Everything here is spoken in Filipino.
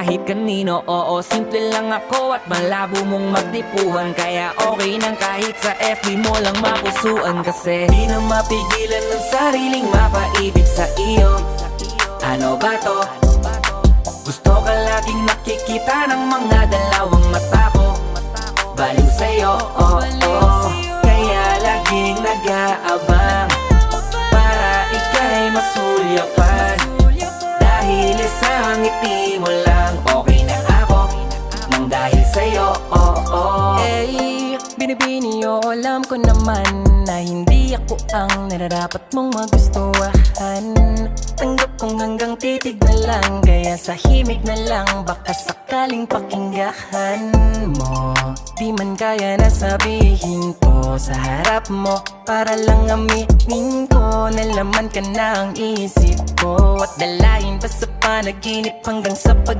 kahit kanino. Oo, simple lang ako at malabo mong magdipuhan, kaya okay nang kahit sa FB mo lang mapusuan. Kasi di na mapigilan ng sariling mapaibig sa iyo. Ano ba to? Gusto ka laging nakikita ng mga dalawang mata ko. Baliw sa'yo, oh, oh. Kaya laging nag-aabang para ika'y masulyapan. Dahil isang ngiti mo lang, okay na ako nang dahil sa'yo, oh, oh. Eh, binibini o alam ko naman na hindi ako ang nararapat mong magustuhan. Tanggap kong hanggang titig na lang, kaya sa himig na lang baka sakaling pakinggan mo. Di man kaya na sabihin ko sa harap mo, para lang aminin ko na laman ka na ang isip ko. At dalahin pa sa panaginip hanggang sa pag